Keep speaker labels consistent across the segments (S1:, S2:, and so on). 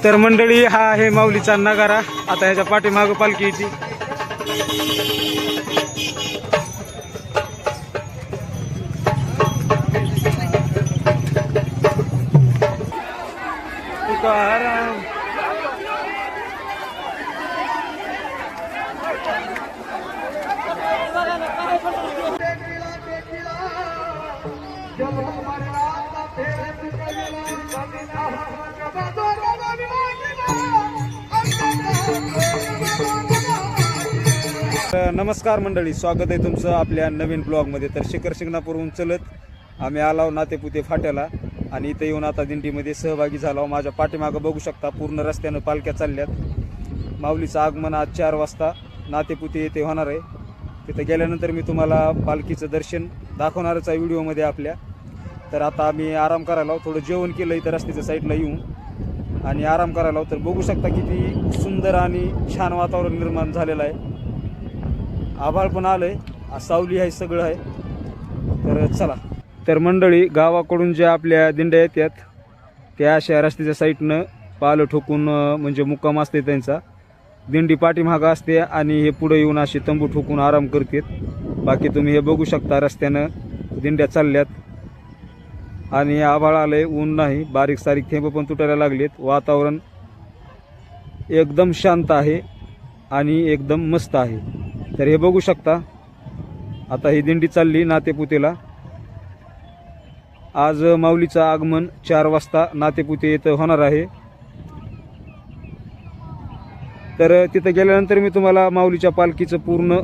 S1: तर मंडळी, हा आहे माऊलीचा नगारा. आता ह्याच्या पाठीमागं पालखी येते. नमस्कार मंडळी, स्वागत आहे तुमचं आपल्या नवीन ब्लॉगमध्ये. तर शिखर शिंगणापूरहून चलत आम्ही आलो नातेपुते फाट्याला आणि इथे येऊन आता दिंडीमध्ये सहभागी झालो. माझ्या पाठीमागं बघू शकता पूर्ण रस्त्यानं पालख्या चालल्यात. माऊलीचं आगमन आज 4 वाजता नातेपुते येथे होणार आहे. तिथे गेल्यानंतर मी तुम्हाला पालखीचं दर्शन दाखवणारच आहे व्हिडिओमध्ये आपल्या. तर आता आम्ही आराम करायला, थोडं जेवण केलं इथं रस्त्याच्या साईडला येऊन आणि आराम करायला. तर बघू शकता किती सुंदर आणि छान वातावरण निर्माण झालेलं आहे. आभाळ पण आलंय, सावली आहे, सगळं आहे. तर चला. तर मंडळी, गावाकडून ज्या आपल्या दिंड्या येतात त्या अशा रस्त्याच्या साईडनं पालं ठोकून म्हणजे मुक्काम असते त्यांचा. दिंडी पाठीमागं असते आणि हे पुढे येऊन असे तंबू ठोकून आराम करतात. बाकी तुम्ही हे बघू शकता रस्त्यानं दिंड्या चालल्यात आणि आभाळ आलंय, ऊन नाही, बारीक सारीक थेंब पण तुटायला लागलेत. वातावरण एकदम शांत आहे आणि एकदम मस्त आहे. तर हे बघू शकता, आता ही दिंडी चालली नातेपुतेला. आज माऊलीचं आगमन 4 वाजता नातेपुते येथे होणार आहे. तर तिथं गेल्यानंतर मी तुम्हाला माऊलीच्या पालखीचं पूर्ण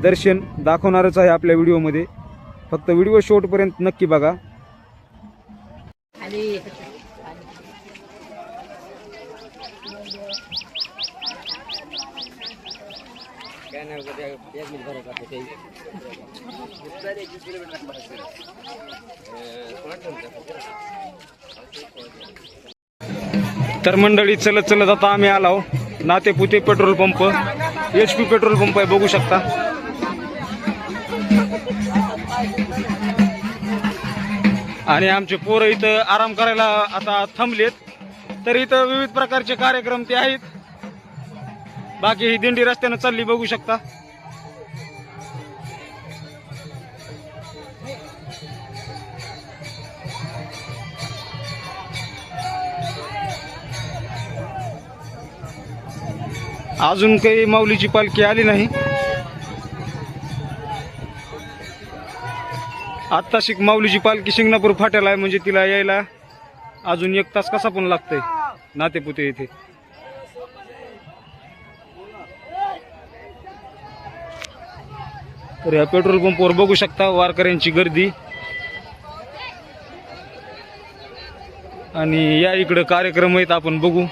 S1: दर्शन दाखवणारच आहे आपल्या व्हिडिओमध्ये. फक्त व्हिडिओ शेवटपर्यंत नक्की बघा. तर मंडळी, चलत चलत आता आम्ही आलो Natepute petrol pump. HP petrol pump आहे, बघू शकता. आणि आमचे पोरं इथं आराम करायला आता थांबलेत. तर इथं विविध प्रकारचे कार्यक्रम ते आहेत. बाकी ही दिंडी रस्त्यानं चालली, बघू शकता. अजून काही माऊलीची पालखी आली नाही. आत्ताशी माऊलीची पालखी शिंगणापूर फाट्याला आहे, म्हणजे तिला यायला अजून 1 तास कसा पण लागतंय नातेपुते येथे. तर या पेट्रोल पंपवर बघू शकता वारकऱ्यांची गर्दी. आणि या इकडे कार्यक्रम आहेत, आपण बघू.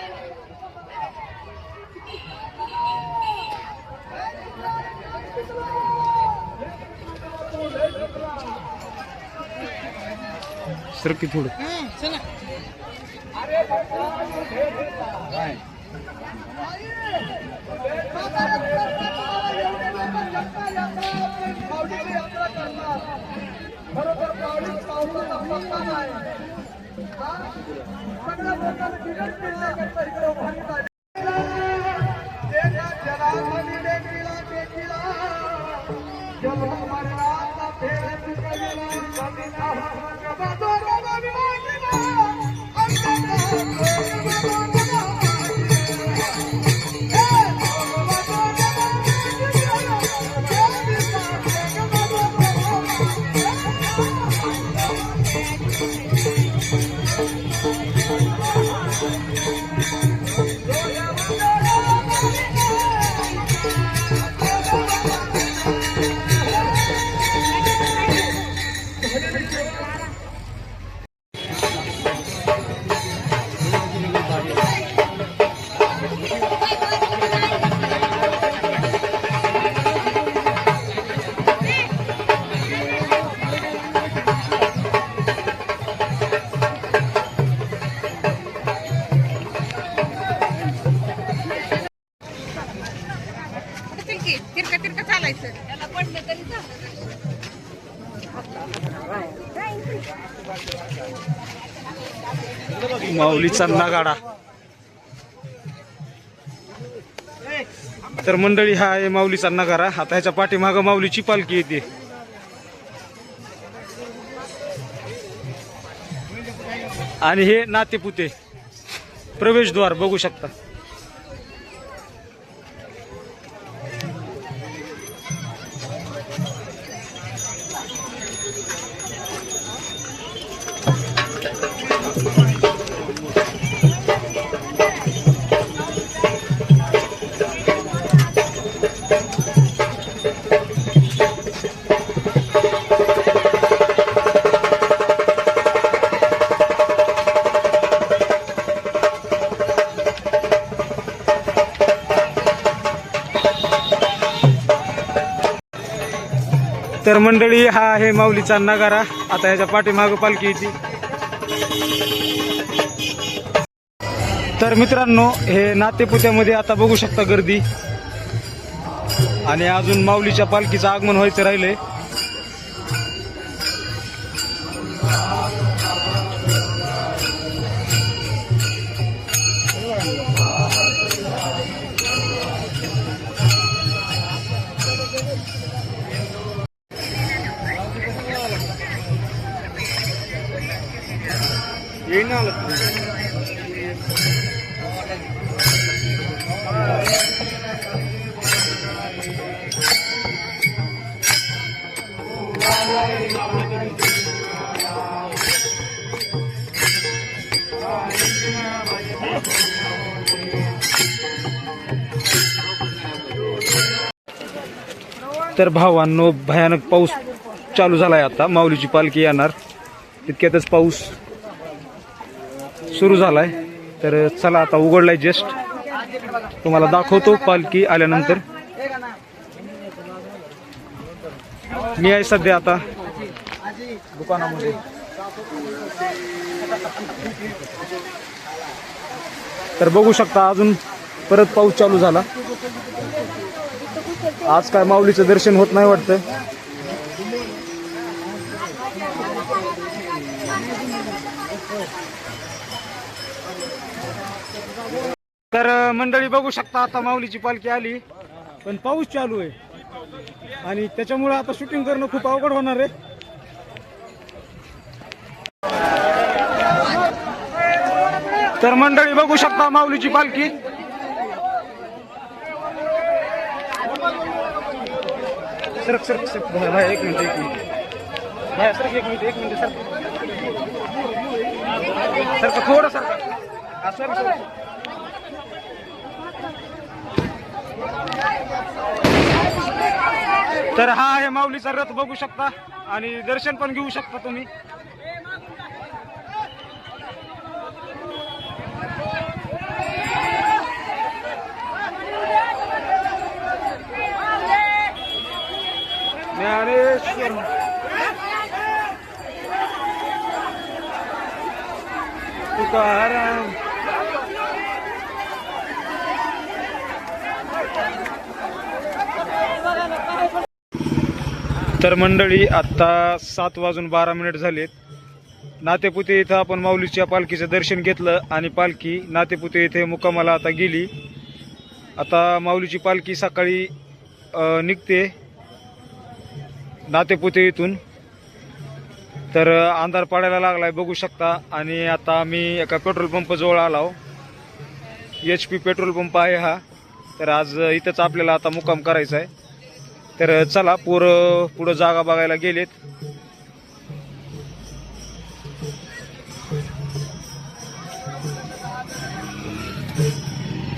S1: सरकी थोडं.
S2: की तिरकं तिरकं चालायचं त्याला पडलं तरी झालं.
S1: माऊलीचा नगाडा. तर मंडळी हा आहे माऊलीचा नगारा. आता ह्याच्या पाठीमागं माऊलीची पालखी येते. आणि हे नातेपुते प्रवेशद्वार बघू शकता. तर मंडळी हा आहे माऊलीचा नगारा. आता ह्याच्या पाठीमागं पालखी येते. तर मित्रांनो हे नातेपुत्यामध्ये आता बघू शकता गर्दी. आणि अजून माऊलीच्या पालखीचं आगमन व्हायचं राहिलंय. तर भावांनो भयानक पाऊस चालू झालाय. आता माऊलीची पालखी येणार तितक्यातच पाऊस सुरू झालाय. तर चला आता उघडलाय जस्ट. तुम्हाला दाखवतो पालखी आल्यानंतर. मी आहे सध्या आता दुकानामध्ये. तर बघू शकता अजून परत पाऊस चालू झाला. आज काय माऊलीचं दर्शन होत नाही वाटतं. तर मंडळी बघू शकता आता माऊलीची पालखी आली. पण पाऊस चालू आहे आणि त्याच्यामुळे आता शूटिंग करणं खूप अवघड होणार आहे. तर मंडळी बघू शकता माऊलीची पालखी. सरक सरक सरक भाई एक मिनिट भाई सरक एक मिनिट सरक थोडं सर. तर हा आहे माऊलीचा रथ बघू शकता आणि दर्शन पण घेऊ शकता तुम्ही. ज्ञानेश्वर तुकाराम. तर मंडळी आता 7:12 झालेत. नातेपुते इथं आपण माऊलीच्या पालखीचं दर्शन घेतलं आणि पालखी नातेपुते इथे मुक्कामाला आता गेली. आता माऊलीची पालखी सकाळी निघते नातेपुते इथून. तर अंधार पडायला लागलाय बघू शकता. आणि आता आम्ही एका पेट्रोल पंप जवळ आलो. HP पेट्रोल पंप आहे हा. तर आज इथंच आपल्याला आता मुक्काम करायचा आहे. तर चला पुढं जागा बघायला गेलेत.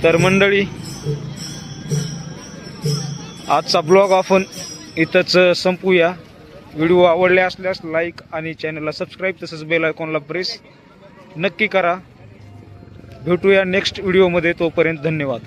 S1: तर मंडळी आजचा ब्लॉग आपण इथंच संपूया. व्हिडिओ आवडले असल्यास लाईक आणि चॅनलला सबस्क्राईब तसंच बेल आयकॉनला प्रेस नक्की करा. भेटूया नेक्स्ट व्हिडिओमध्ये. तोपर्यंत धन्यवाद.